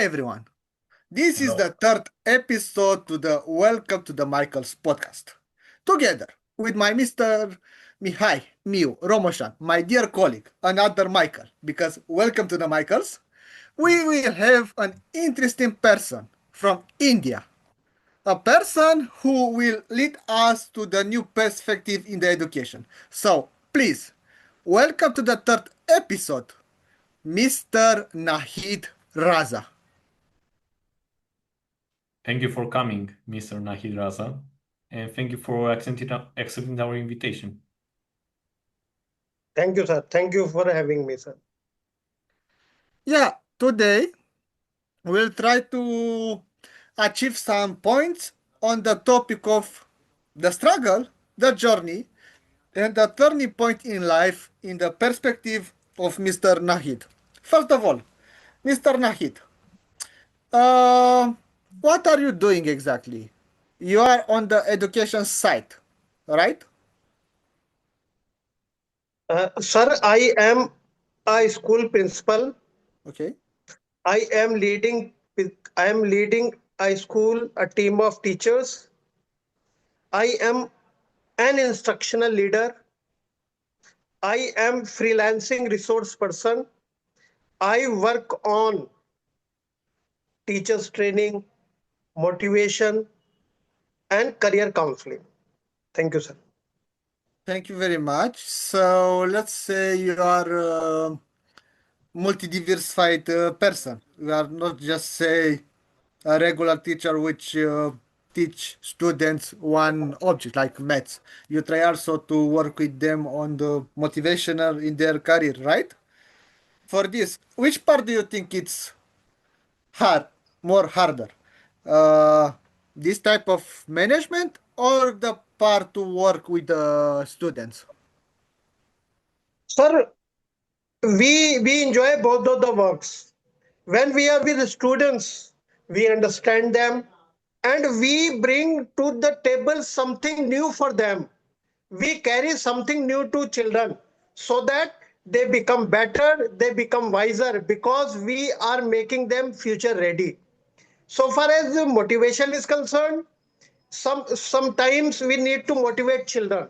everyone. This is Hello. the third episode to the Welcome to the Michaels podcast. Together with my Mr. Mihai, Miu, Romoshan, my dear colleague, another Michael, because welcome to the Michaels, we will have an interesting person from India. A person who will lead us to the new perspective in the education. So, please, welcome to the third episode, Mr. Nahid Raza. Thank you for coming, Mr. Nahid Raza, and thank you for accepting our invitation. Thank you, sir. Thank you for having me, sir. Yeah, today we'll try to achieve some points on the topic of the struggle, the journey, and the turning point in life in the perspective of Mr. Nahid. First of all, Mr. Nahid, uh, what are you doing exactly? You are on the education side, right? Sir, I am a school principal. Okay. I am leading. I am leading a school, a team of teachers. I am an instructional leader. I am freelancing resource person. I work on teachers training, motivation, and career counseling. Thank you, sir. Thank you very much. So let's say you are a multi-diversified person. You are not just say a regular teacher which teach students one object like maths. You try also to work with them on the motivational in their career, right? For this, which part do you think it's hard, more harder? Uh, this type of management or the part to work with the students? Sir, we enjoy both of the works. When we are with the students, we understand them and we bring to the table something new for them. We carry something new to children so that they become better, they become wiser because we are making them future ready. So far as the motivation is concerned, sometimes we need to motivate children.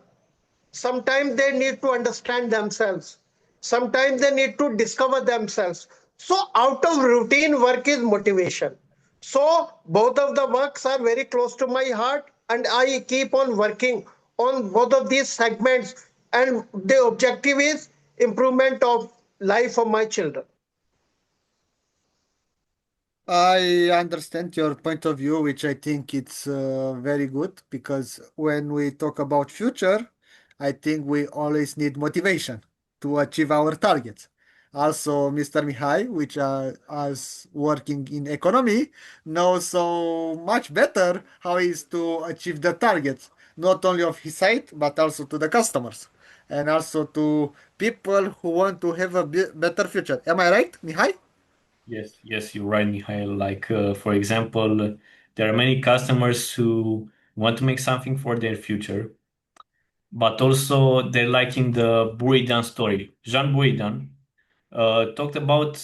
Sometimes they need to understand themselves. Sometimes they need to discover themselves. So out of routine work is motivation. So both of the works are very close to my heart and I keep on working on both of these segments and the objective is improvement of life of my children. I understand your point of view, which I think it's very good because when we talk about future, I think we always need motivation to achieve our targets. Also, Mr. Mihai, which is working in economy, knows so much better how is to achieve the targets, not only of his side, but also to the customers and also to people who want to have a better future. Am I right, Mihai? Yes, you're right, Mikhail. Like, for example, there are many customers who want to make something for their future, but also they're liking the Buridan story. Jean Buridan talked about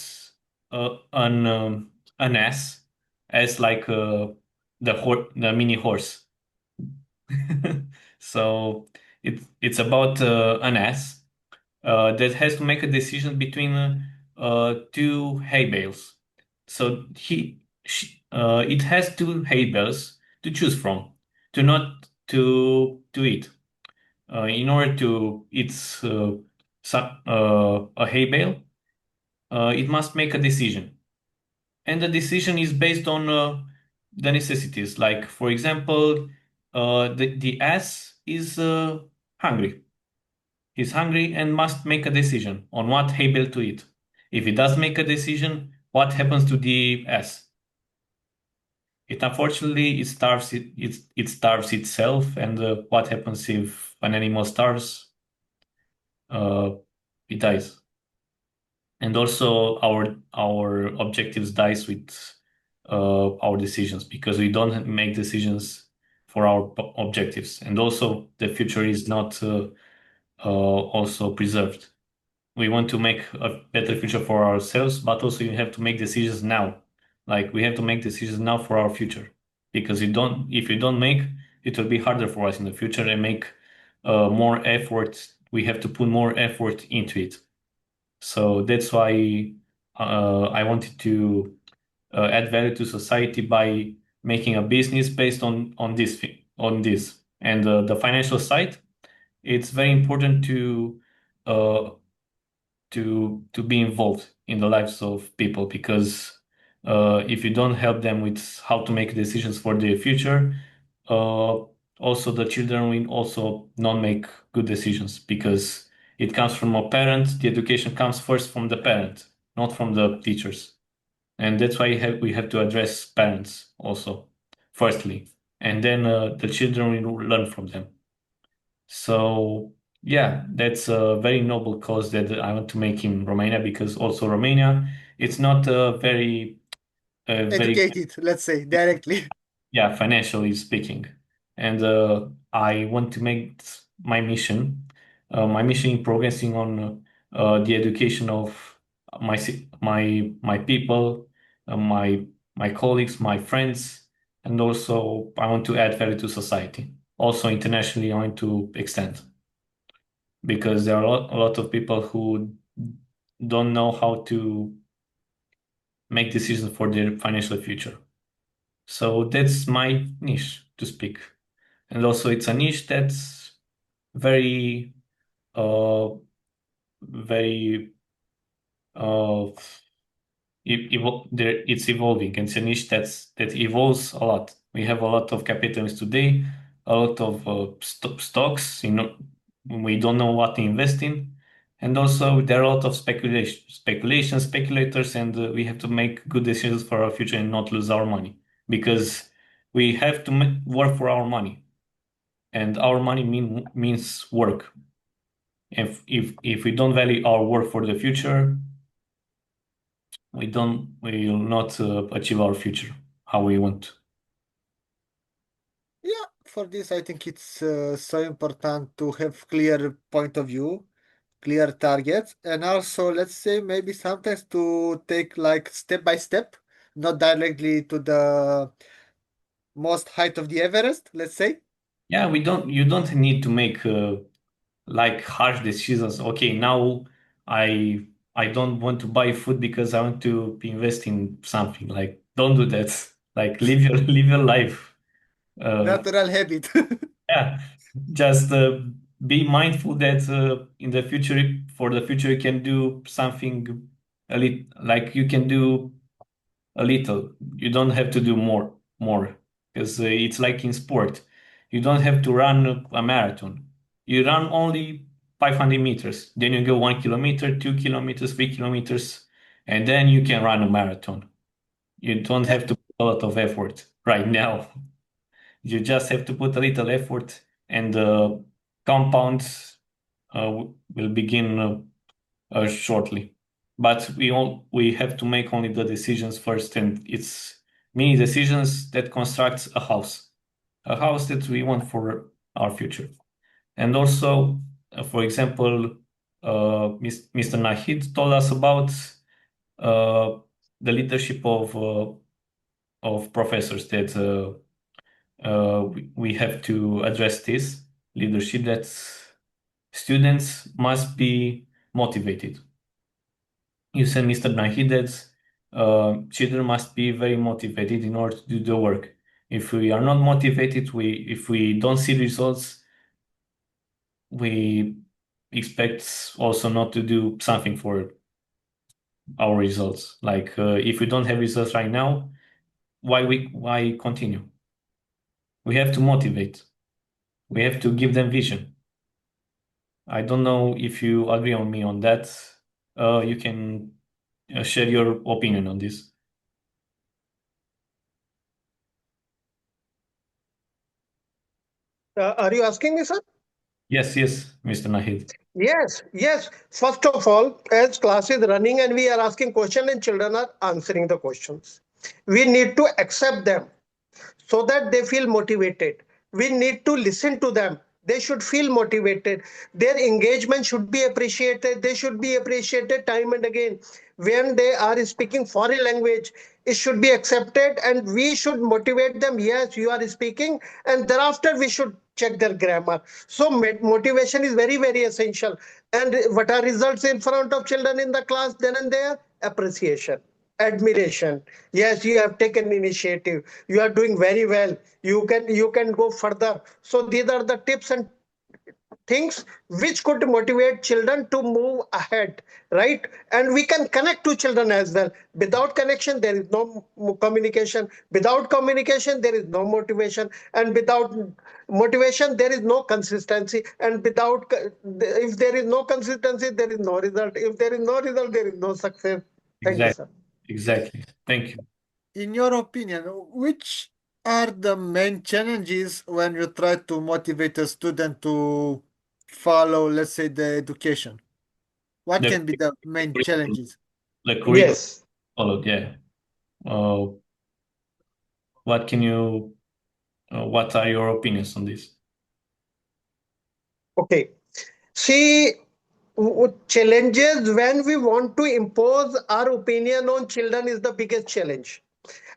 an ass as like the mini horse. So it's about an ass that has to make a decision between two hay bales. So it has two hay bales to choose from, to not to eat. In order to eat a hay bale, it must make a decision, and the decision is based on the necessities. Like, for example, the ass is hungry. He's hungry and must make a decision on what hay bale to eat. If he does make a decision, what happens to the ass? It unfortunately it starves itself, and what happens if an animal starves? Uh, it dies. And also our objectives dies with our decisions because we don't make decisions for our objectives, and also the future is not also preserved. We want to make a better future for ourselves, but also you have to make decisions now, Like we have to make decisions now for our future, because if you don't make, it will be harder for us in the future and make more effort. We have to put more effort into it. So that's why I wanted to add value to society by making a business based on this. And the financial side, it's very important uh, to be involved in the lives of people, because if you don't help them with how to make decisions for their future, uh, also the children will also not make good decisions, because it comes from a parent. The education comes first from the parent, not from the teachers. And that's why we have to address parents also, firstly, and then the children will learn from them. So yeah, that's a very noble cause that I want to make in Romania, because also Romania, it's not very Educated, let's say, directly. yeah, financially speaking. And I want to make my mission in progressing on the education of my people, my colleagues, my friends, and also I want to add value to society. Also internationally, I want to extend, because there are a lot of people who don't know how to make decisions for their financial future. So that's my niche to speak. And also it's a niche that's very uh very uh it's evolving, and it's a niche that evolves a lot. We have a lot of capitalists today, a lot of stocks, we don't know what to invest in, and also there are a lot of speculators, and we have to make good decisions for our future and not lose our money, because we have to work for our money, and our money means work. If we don't value our work for the future, we will not achieve our future how we want. Yeah, for this, I think it's so important to have clear point of view, clear targets, and also, let's say, maybe sometimes to take like step by step, not directly to the most height of the Everest, let's say. Yeah, you don't need to make like harsh decisions. Okay, now I I don't want to buy food because I want to invest in something. Like, don't do that. Like, live your live your life. Uh, Natural habit. yeah, just be mindful that in the future, for the future, you can do something a little, like you can do a little. You don't have to do more, because it's like in sport. You don't have to run a marathon. You run only 500 meters. Then you go 1 kilometer, 2 kilometers, 3 kilometers, and then you can run a marathon. You don't Yeah, have to put a lot of effort right now. You just have to put a little effort, and the compounds will begin shortly. But we have to make only the decisions first, and it's many decisions that constructs a house that we want for our future. And also, for example, Mr. Nahid told us about uh, the leadership of professors, that we have to address this leadership, that students must be motivated. You said, Mr. Nahid, that children must be very motivated in order to do the work. If we are not motivated, if we don't see results, we expect also not to do something for our results. Like if we don't have results right now, why continue? We have to motivate. We have to give them vision. I don't know if you agree on me on that. You can share your opinion on this. Are you asking me, sir? Yes, Mr. Nahid. Yes, yes. First of all, as class is running and we are asking questions and children are answering the questions, we need to accept them so that they feel motivated. We need to listen to them. They should feel motivated. Their engagement should be appreciated. They should be appreciated time and again. When they are speaking foreign language, it should be accepted and we should motivate them. Yes, you are speaking, and thereafter we should check their grammar. So motivation is very, very essential. And what are results in front of children in the class then and there? Appreciation, admiration. Yes, you have taken initiative, you are doing very well, you can go further. So these are the tips and things which could motivate children to move ahead, right? And we can connect to children as well. Without connection there is no communication, without communication there is no motivation, and without motivation there is no consistency, and if there is no consistency there is no result, if there is no result there is no success. Thank you, Exactly. sir. Exactly. Thank you. In your opinion, which are the main challenges when you try to motivate a student to follow, let's say, the education? What The can be the main curriculum, challenges? the curriculum Yes. followed, yeah. Uh, what can you, what are your opinions on this? Okay. See, challenges when we want to impose our opinion on children is the biggest challenge.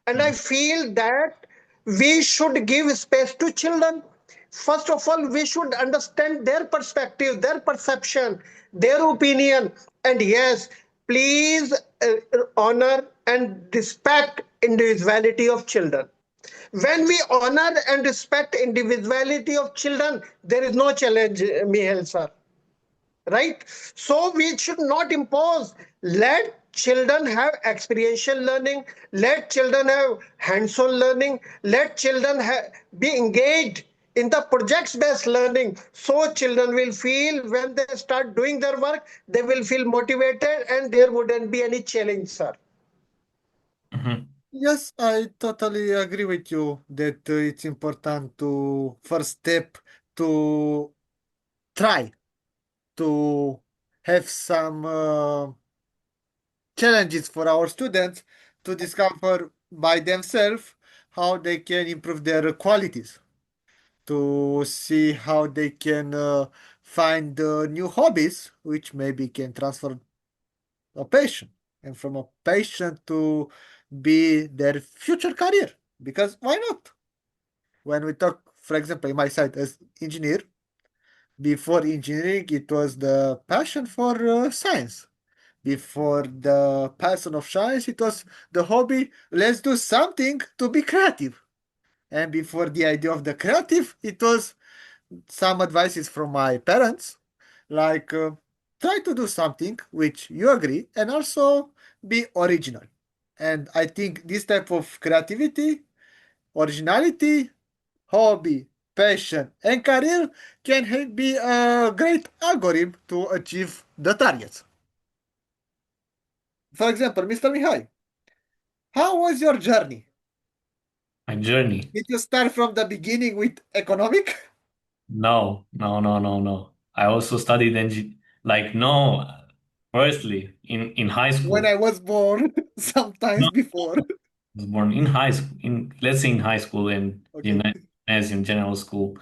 And I Mm. feel that we should give space to children. First of all, we should understand their perspective, their perception, their opinion. And yes, please honor and respect individuality of children. When we honor and respect individuality of children, there is no challenge, Mihail sir, right? So we should not impose. Let children have experiential learning, let children have hands-on learning, let children be engaged in the projects based learning, so children will feel when they start doing their work they will feel motivated and there wouldn't be any challenge, sir. Mhm. Yes, I totally agree with you that it's important to first step to try to have some challenges for our students to discover by themselves how they can improve their qualities, to see how they can find new hobbies which maybe can transfer a passion, and from a passion to be their future career. Because why not? When we talk, for example, in my side as engineer, before engineering, it was the passion for science. Before the passion of science, it was the hobby. Let's do something to be creative. And before the idea of the creative, it was some advices from my parents, like try to do something which you agree and also be original. And I think this type of creativity, originality, hobby, passion, and career can be a great algorithm to achieve the targets. For example, Mr. Mihai, how was your journey? My journey. Did you start from the beginning with economic? No, no, no, no, no. I also studied like no, firstly in high When school. I was born, sometimes No, before. I was born in high school, in let's say in high school and Okay. gymnasium, general school.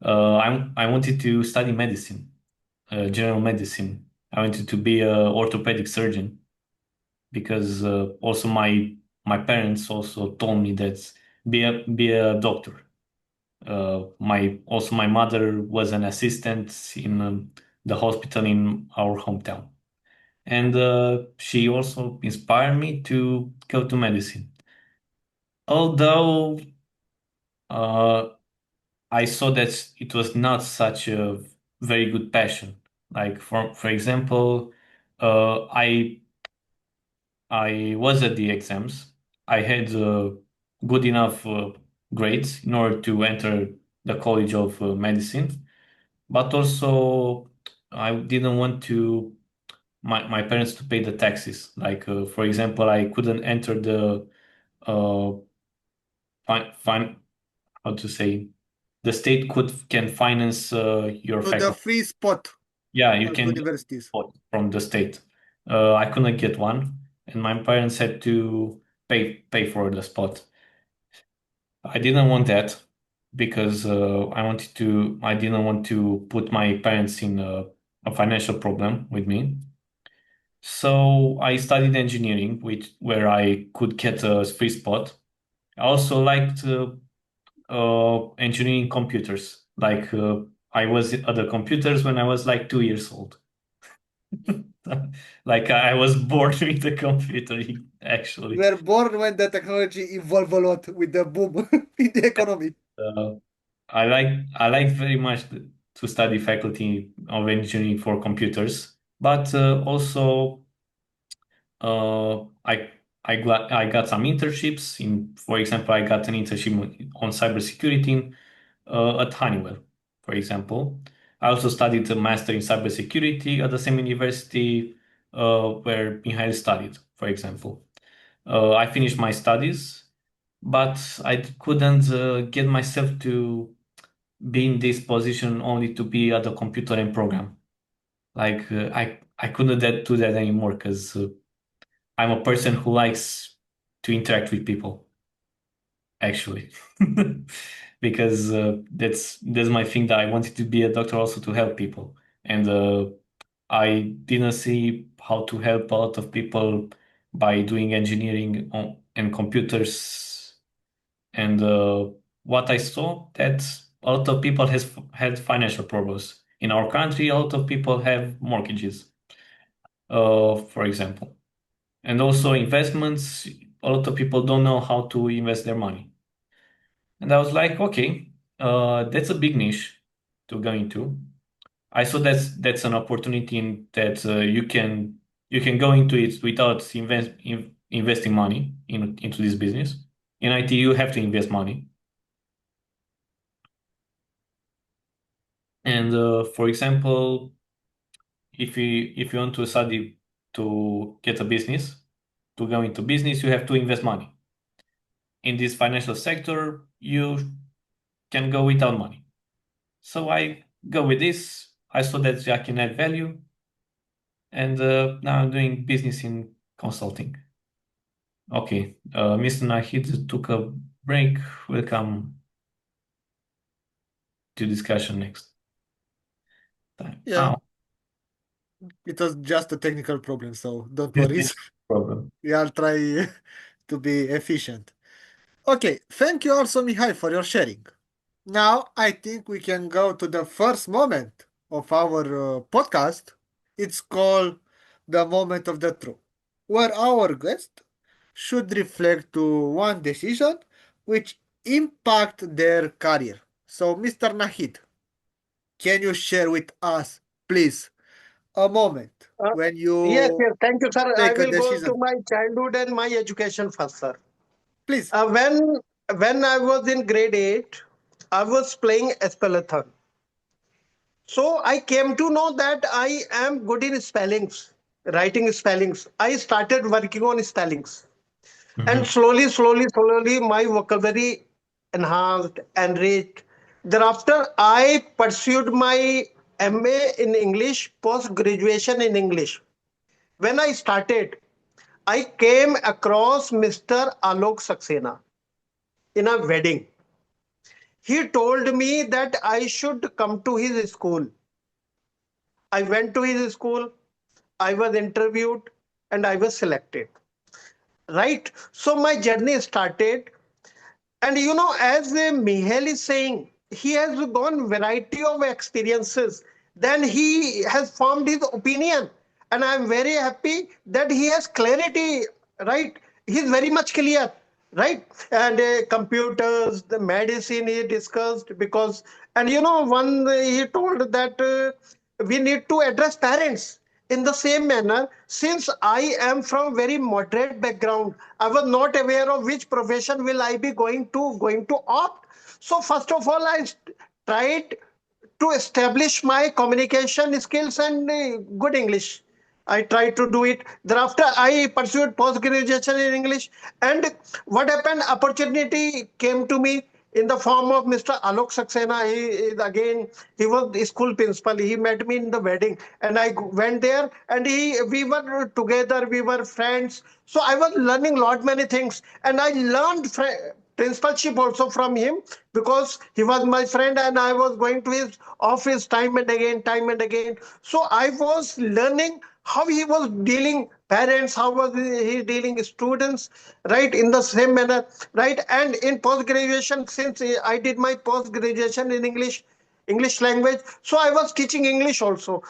I wanted to study medicine, general medicine. I wanted to be a orthopedic surgeon because also my parents also told me that be a doctor. My mother was an assistant in the hospital in our hometown, and she also inspired me to go to medicine. Although uh, I saw that it was not such a very good passion. Like for example, I was at the exams. I had good enough grades in order to enter the College of Medicine, but also I didn't want to my parents to pay the taxes. Like for example, I couldn't enter the uh, fin how to say the state can finance your To the faculty. free spot Yeah, you at can get universities. support from the state. I couldn't get one, and my parents had to pay for the spot. I didn't want that, because I didn't want to put my parents in a financial problem with me. So I studied engineering, where I could get a free spot. I also liked engineering computers. I was at the computers when I was like 2 years old. Like I was born with the computer, We actually. were born when the technology evolved a lot with the boom in the economy. Uh, I like very much to study faculty of engineering for computers, but also I I got some internships for example, I got an internship on cybersecurity at Honeywell, for example. I also studied a master in cybersecurity at the same university where Mihail studied, for example. I finished my studies, but I couldn't get myself to be in this position only to be at the computer and program. I couldn't do that anymore because I'm a person who likes to interact with people, actually, because that's my thing, that I wanted to be a doctor also to help people, and I didn't see how to help a lot of people by doing engineering and computers, and what I saw that a lot of people has had financial problems in our country. A lot of people have mortgages, for example, and also investments. A lot of people don't know how to invest their money. And I was like, okay, that's a big niche to go into. I saw that's an opportunity that you can go into it without investing money into this business. In IT, you have to invest money. And for example, if you want to study to get a business, to go into business, you have to invest money. In this financial sector, you can go without money. So I go with this. I saw that I can add value, and now I'm doing business in consulting. Okay, Mr. Nahid took a break. We'll come to discussion next time. Yeah, it was just a technical problem, so don't worry. No problem. We'll try to be efficient. Okay, thank you also, Mihai, for your sharing. Now, I think we can go to the first moment of our podcast. It's called the moment of the truth, where our guest should reflect to one decision which impact their career. So, Mr. Nahid, can you share with us, please, a moment Uh, when yes, you yes. Thank you, sir. I take a will go to decision? my childhood and my education first, sir. Please. Uh, when when I was in grade 8, I was playing Espalathon. So I came to know that I am good in spellings, writing spellings. I started working on spellings. And Mhm. slowly, my vocabulary enhanced, enriched. Thereafter, I pursued my MA in English, post graduation in English. When I started, I came across Mr. Alok Saxena in a wedding. He told me that I should come to his school. I went to his school, I was interviewed, and I was selected. Right? So my journey started. And as Mihail is saying, he has gone variety of experiences. Then he has formed his opinion, and I am very happy that he has clarity. Right? He's very much clear. Right? And computers, the medicine he discussed because, and one he told that we need to address parents in the same manner. Since I am from very moderate background, I was not aware of which profession will I be going to opt. So first of all, tried to establish my communication skills and good English. I tried to do it. Thereafter, I pursued post graduation in English. And what happened? Opportunity came to me in the form of Mr. Alok Saxena. He was the school principal. He met me in the wedding, and I went there, and we were together. We were friends. So I was learning lot many things, and I learned principalship also from him, because he was my friend and I was going to his office time and again. So I was learning how he was dealing parents, how was he dealing students, right, in the same manner, right? And in post graduation, since I did my post graduation in English language. So I was teaching English also.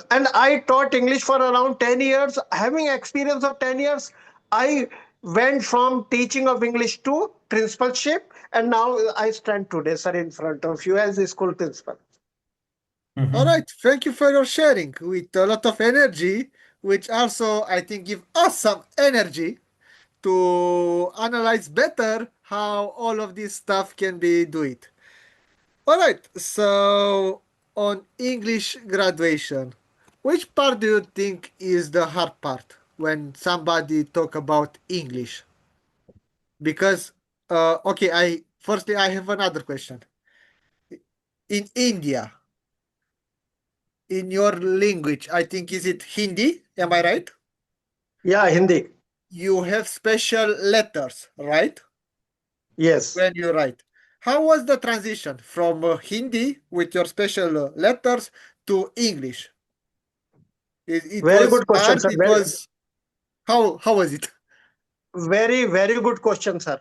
And I taught English for around 10 years. Having experience of 10 years, I went from teaching of English to principalship. And now I stand today, sir, in front of you as a school principal. All Mhm. right, thank you for your sharing with a lot of energy, which also I think give us some energy to analyze better how all of this stuff can be do it. All right, so on English graduation, which part do you think is the hard part when somebody talk about English? Because okay, I have another question. In India, in your language, I think is it Hindi? Am I right? Yeah, Hindi. You have special letters, right? Yes. When you write. How was the transition from Hindi with your special letters to English? It Very was good question, hard. sir. It was how was it? Very good question, sir.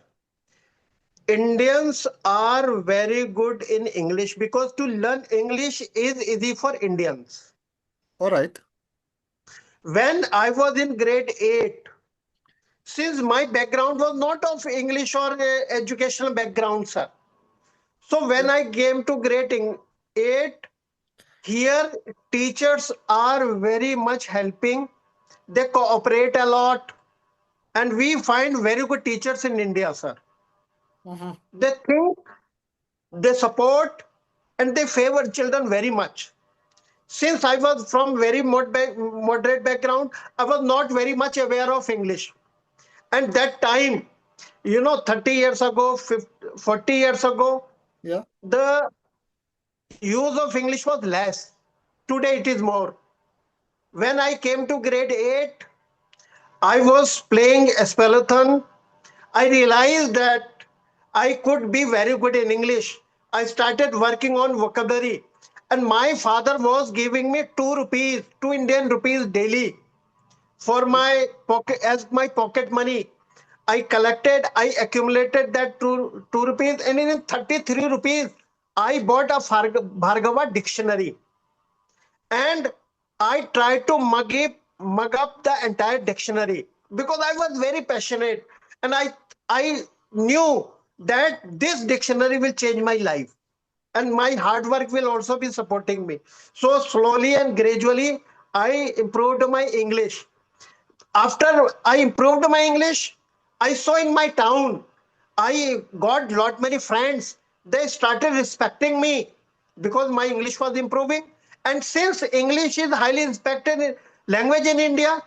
Indians are very good in English because to learn English is easy for Indians. All right. When I was in grade 8, since my background was not of English or educational background, sir. So Yeah. when I came to grade 8, here teachers are very much helping. They cooperate a lot. And we find very good teachers in India, sir. Mhm. They think, they support, and they favor children very much. Since I was from very moderate background, I was not very much aware of English. And that time, 30 years ago, 50, 40 years ago, Yeah. the use of English was less. Today it is more. When I came to grade 8, I was playing Espalathon. I realized that I could be very good in English. I started working on vocabulary. And my father was giving me 2 rupees, 2 Indian rupees daily for my pocket as my pocket money. I collected, I accumulated that two rupees, and in 33 rupees, I bought a Bhargava dictionary, and I tried to mug up the entire dictionary because I was very passionate, and I knew that this dictionary will change my life, and my hard work will also be supporting me. So slowly and gradually, I improved my English. After I improved my English, I saw in my town, I got lot many friends. They started respecting me because my English was improving. And since English is highly respected language in India,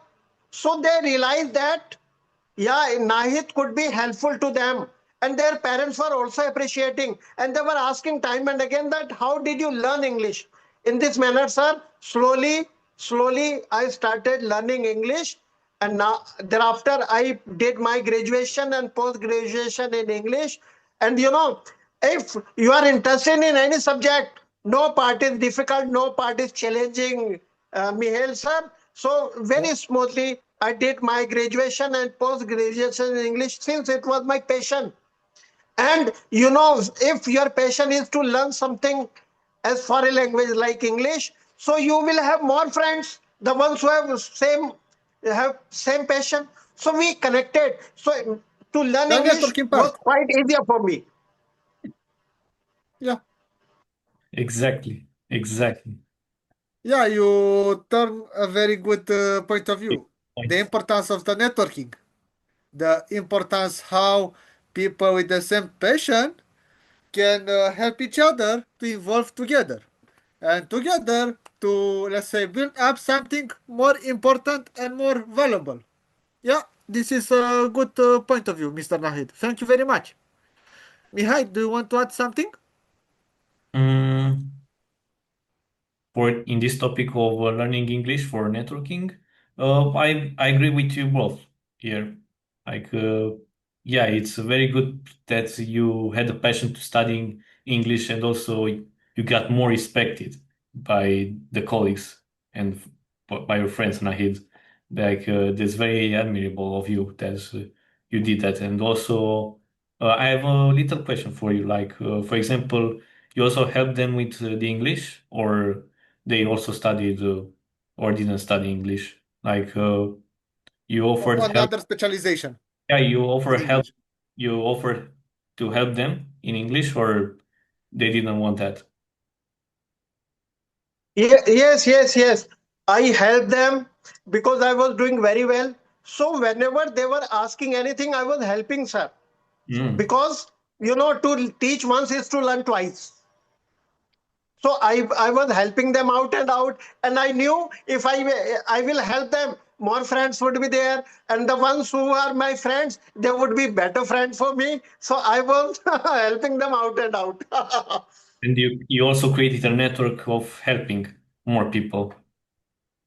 so they realized that yeah, Nahid could be helpful to them. And their parents were also appreciating. And they were asking time and again that how did you learn English? In this manner, sir, slowly, I started learning English. And now, thereafter, I did my graduation and post graduation in English. And if you are interested in any subject, no part is difficult, no part is challenging, Mihail sir. So Yeah. very smoothly, I did my graduation and post graduation in English since it was my passion. And if your passion is to learn something as foreign language like English, so you will have more friends, the ones who have same passion. So we connected. So to learn The English networking was part. quite easier for me. Yeah. Exactly. Exactly. Yeah, you turn a very good point of Big view. The point. importance of the networking, the importance how people with the same passion can help each other to evolve together and together to, let's say, build up something more important and more valuable. Yeah, this is a good point of view, Mr. Nahid. Thank you very much. Mihai, do you want to add something? Mm, for in this topic of learning English for networking, I agree with you both here. Like yeah, it's very good that you had a passion to studying English and also you got more respected by the colleagues and by your friends, Nahid. Like that's very admirable of you that you did that. And also, I have a little question for you. Like, for example, you also helped them with the English, or they also studied or didn't study English? Like, you offered help. Another specialization Yeah, you offer in help. English. You offer to help them in English, or they didn't want that. Yes. I helped them because I was doing very well. So whenever they were asking anything, I was helping, sir. Mm. Because to teach once is to learn twice. So I was helping them out and out, and I knew if I will help them, more friends would be there, and the ones who are my friends, they would be better friends for me. So I was helping them out and out. And you also created a network of helping more people.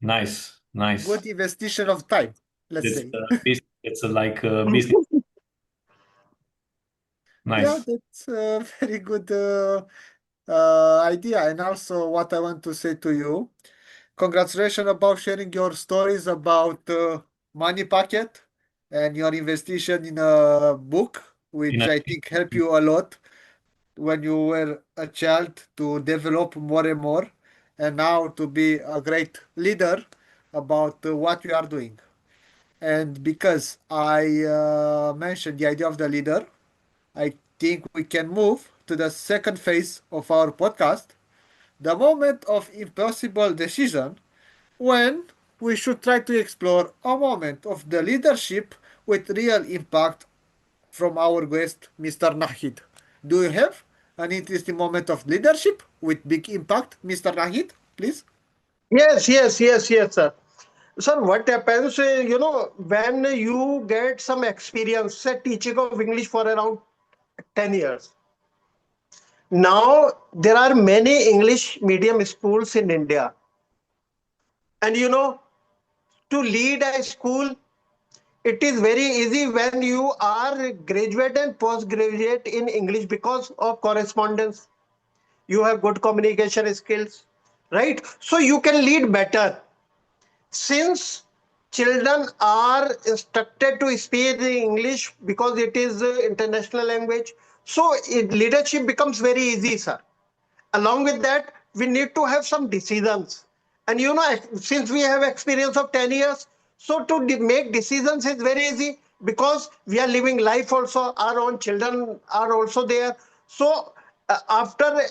Nice, nice. Good investigation of time, let's That's say. it's like a business. Yeah, Nice. that's a very good idea. And also, what I want to say to you, congratulations about sharing your stories about Money Packet and your investigation in a book, In which a, I think helped you a lot when you were a child to develop more and more, and now to be a great leader about what you are doing. And because I mentioned the idea of the leader, I think we can move to the second phase of our podcast, the moment of impossible decision, when we should try to explore a moment of the leadership with real impact from our guest, Mr. Nahid. Do you have an interesting moment of leadership with big impact, Mr. Nahid? Please. Yes, sir. Sir, what happens, when you get some experience, say teaching of English for around 10 years. Now, there are many English medium schools in India. And to lead a school, it is very easy when you are graduate and postgraduate in English because of correspondence. You have good communication skills, right? So you can lead better. Since children are instructed to speak in English because it is international language, so leadership becomes very easy, sir. Along with that, we need to have some decisions. And since we have experience of 10 years, so to make decisions is very easy because we are living life also, our own children are also there. So after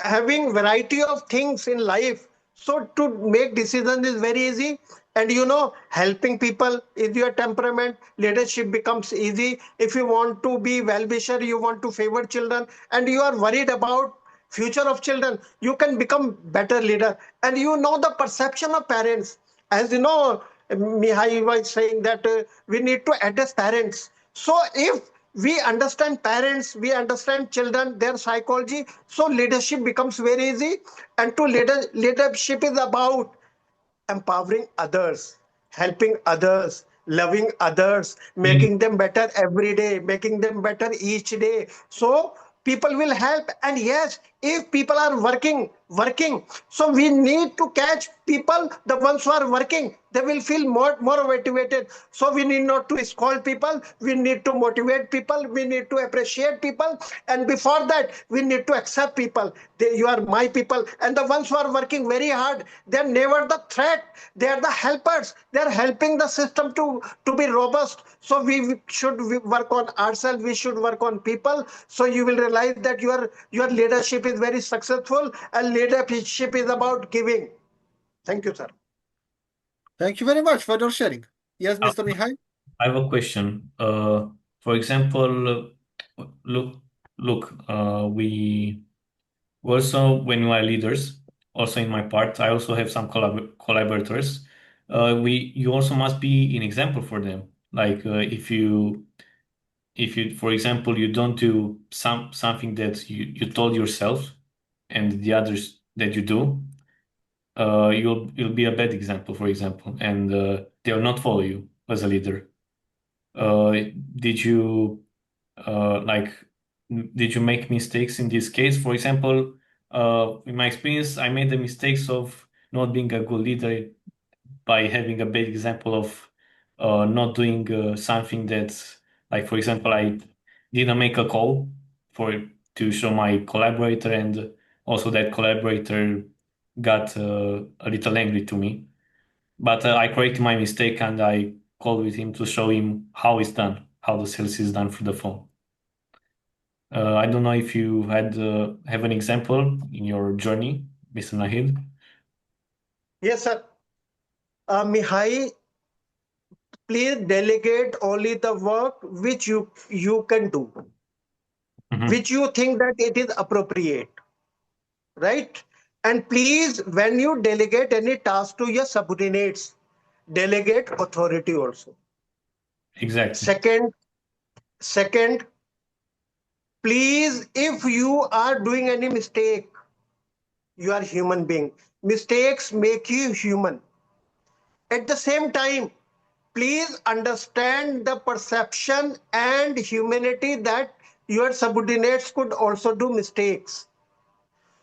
having variety of things in life, so to make decisions is very easy. And helping people is your temperament. Leadership becomes easy. If you want to be well-wisher, you want to favor children, and you are worried about future of children, you can become better leader. And the perception of parents, as Mihai was saying that we need to address parents. So if we understand parents, we understand children, their psychology, so leadership becomes very easy. And leadership is about empowering others, helping others, loving others, in making them better every day, making them better each day. So people will help. And yes, if people are working, so we need to catch people, the ones who are working, they will feel more motivated. So we need not to scold people, we need to motivate people, we need to appreciate people. And before that, we need to accept people. You are my people. And the ones who are working very hard, they're never the threat, they are the helpers. They're helping the system to be robust. So we should work on ourselves, we should work on people. So you will realize that your leadership is very successful, and leadership is about giving. Thank you, sir. Thank you very much for your sharing. Yes, I Mr. Mihai? I have a question. For example, look, we also, when we are leaders, also in my part, I also have some collaborators. You also must be an example for them. Like if you, for example, you don't do something that you told yourself, and the others that you do, you'll be a bad example, for example, and they'll not follow you as a leader. Uh, did you? Like, did you make mistakes in this case? For example, in my experience, I made the mistakes of not being a good leader by having a bad example of not doing something that's like, for example, I didn't make a call for to show my collaborator, and also that collaborator got a little angry to me. But I corrected my mistake and I called with him to show him how it's done, how the sales is done through the phone. I don't know if you had have an example in your journey, Mr. Nahid. Yes, sir. Mihai, please delegate only the work which you can do, Mhm. which you think that it is appropriate, right? And please, when you delegate any task to your subordinates, delegate authority also. Exactly. Second, please, if you are doing any mistake, you are human being. Mistakes make you human. At the same time, please understand the perception and humanity that your subordinates could also do mistakes.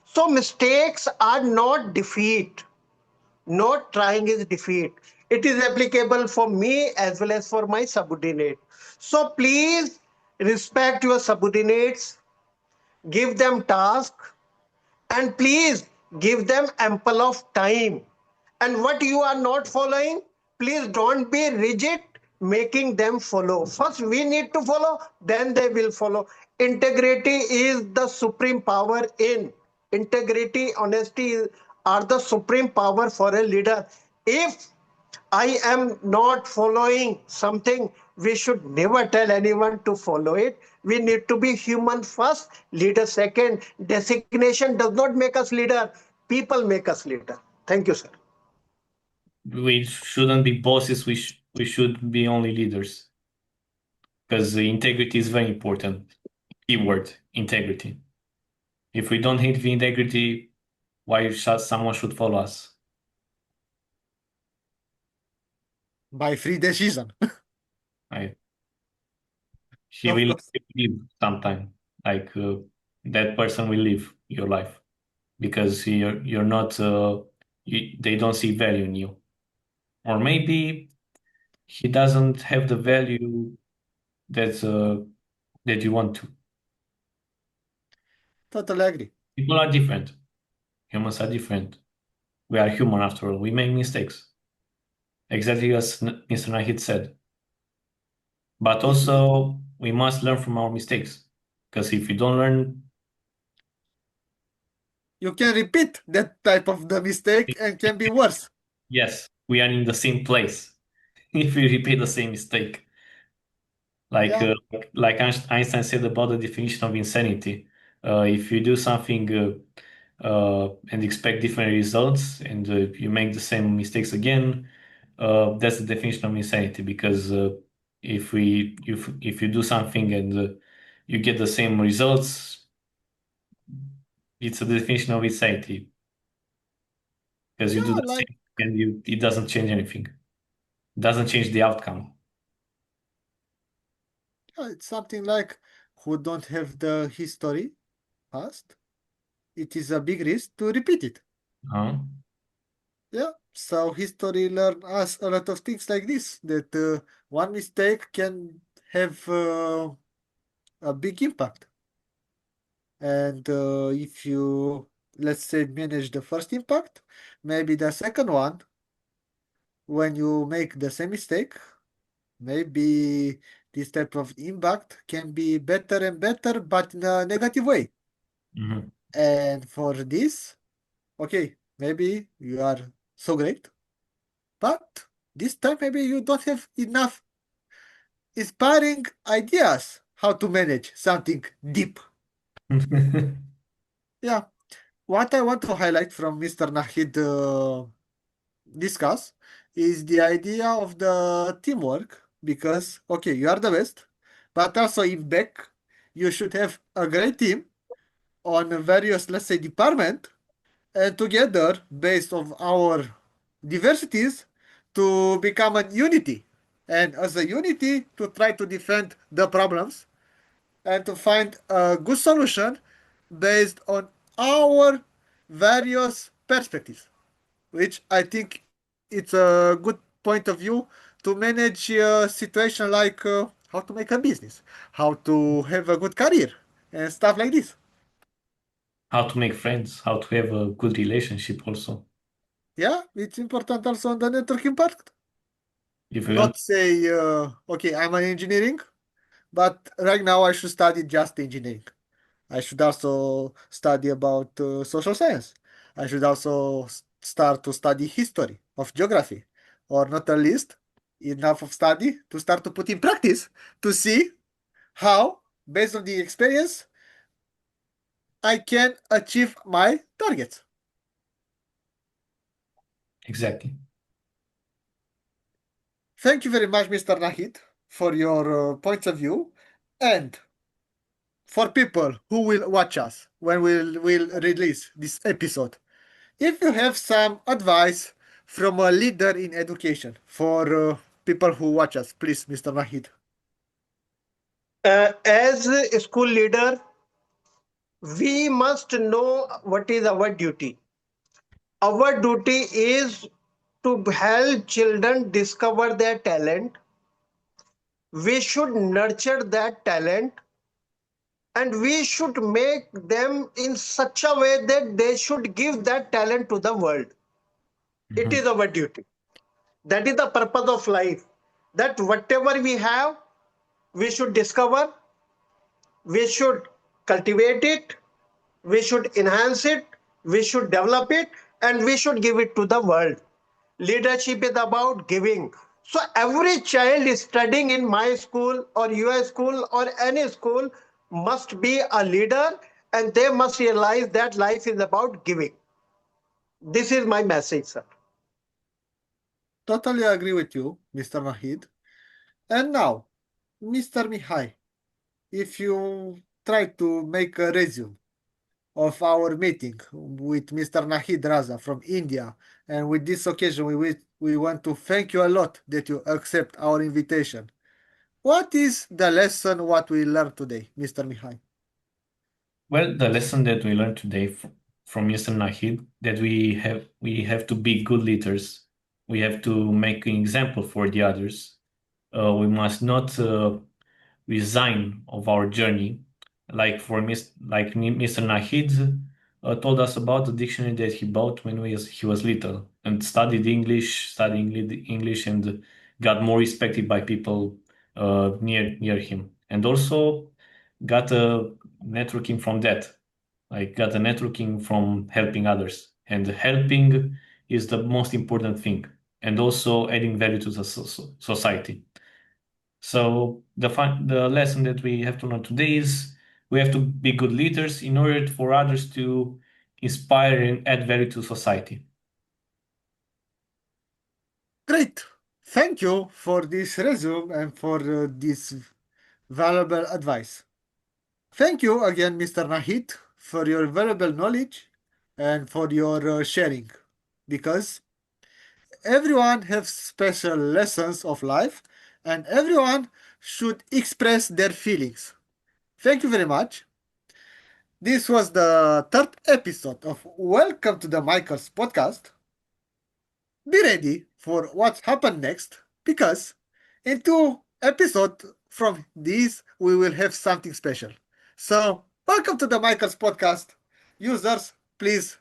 So mistakes are not defeat. Not trying is defeat. It is applicable for me as well as for my subordinate. So please respect your subordinates, give them tasks, and please give them ample of time. And what you are not following, please don't be rigid making them follow. First we need to follow, then they will follow. Integrity is the supreme power. In integrity, honesty are the supreme power for a leader. If I am not following something, we should never tell anyone to follow it. We need to be human first, leader second. Designation does not make us leader, people make us leader. Thank you, sir. We shouldn't be bosses. We should be only leaders because integrity is very important. Keyword integrity. If we don't hit the integrity, why should someone should follow us? By free decision. I, he Of will course. leave sometime. Like that person will leave your life because you're not. They don't see value in you, or maybe he doesn't have the value that that you want to. Totally agree. People are different. Humans are different. We are human after all. We make mistakes, exactly as Mr. Nahid said. But Easily. also, we must learn from our mistakes. Because if you don't learn, You can repeat that type of the mistake and can be worse. yes, we are in the same place if we repeat the same mistake. Like Yeah. uh, like Einstein said about the definition of insanity. If you do something and expect different results, and you make the same mistakes again, that's the definition of insanity. Because if you do something and you get the same results, it's a definition of insanity. Because you do Yeah, the like same and it doesn't change anything. It doesn't change the outcome. it's something like who don't have the history past. It is a big risk to repeat it. Huh? Yeah. So history learn us a lot of things like this. That one mistake can have a big impact. And if you, let's say, manage the first impact, maybe the second one, when you make the same mistake, maybe this type of impact can be better and better, but in a negative way. Mhm. And for this, okay, maybe you are so great, but this time maybe you don't have enough inspiring ideas how to manage something deep. Yeah. What I want to highlight from Mr. Nahid discuss is the idea of the teamwork because okay, you are the best, but also in back you should have a great team on various, let's say, department, and together based of our diversities to become a unity, and as a unity to try to defend the problems and to find a good solution based on our various perspectives, which I think it's a good point of view to manage a situation like how to make a business, how to have a good career, and stuff like this. How to make friends, how to have a good relationship also. Yeah, it's important also on the networking part. If you want, Not say, okay, I'm an engineering, but right now I should study just engineering. I should also study about social science. I should also start to study history of geography, or not at least enough of study to start to put in practice to see how, based on the experience, I can achieve my targets. exactly. Thank you very much, Mr. Nahid, for your points of view, and for people who will watch us when we'll release this episode. If you have some advice from a leader in education for people who watch us, please, Mr. Nahid. As a school leader, we must know what is our duty. Our duty is to help children discover their talent. We should nurture that talent and we should make them in such a way that they should give that talent to the world. It Mhm. is our duty. That is the purpose of life. That whatever we have, we should discover, we should cultivate it, we should enhance it, we should develop it, and we should give it to the world. Leadership is about giving. So every child is studying in my school or your school or any school must be a leader and they must realize that life is about giving. This is my message, sir. Totally agree with you, Mr. Nahid. And now, Mr. Mihai, if you try to make a resume of our meeting with Mr. Nahid Raza from India, and with this occasion, we want to thank you a lot that you accept our invitation. What is the lesson what we learned today, Mr. Mihai? Well, the lesson that we learned today from Mr. Nahid that we have to be good leaders. We have to make an example for the others. We must not resign of our journey. Like Mr. Nahid told us about the dictionary that he bought when he was little and studied English and got more respected by people near him. And also got a networking from that. Like got a networking from helping others. And helping is the most important thing. And also adding value to the society. So the lesson that we have to learn today is we have to be good leaders in order for others to inspire and add value to society. Great. Thank you for this resume and for this valuable advice. Thank you again, Mr. Nahid, for your valuable knowledge and for your sharing. Because everyone has special lessons of life and everyone should express their feelings. Thank you very much. This was the third episode of Welcome to the Michaels podcast. Be ready for what's happened next because in two episodes from this we will have something special. So, welcome to the Michaels podcast. Users, please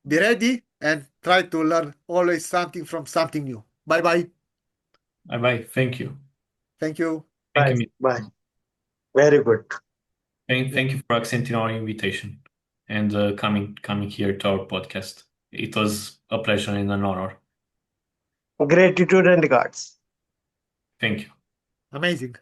be ready and try to learn always something from something new. Bye bye. Bye bye. Thank you. Thank you. Thank Bye. you. Bye. Very good. Yeah. Thank you for accepting our invitation and coming here to our podcast. It was a pleasure and an honor. Gratitude and regards. Thank you. Amazing.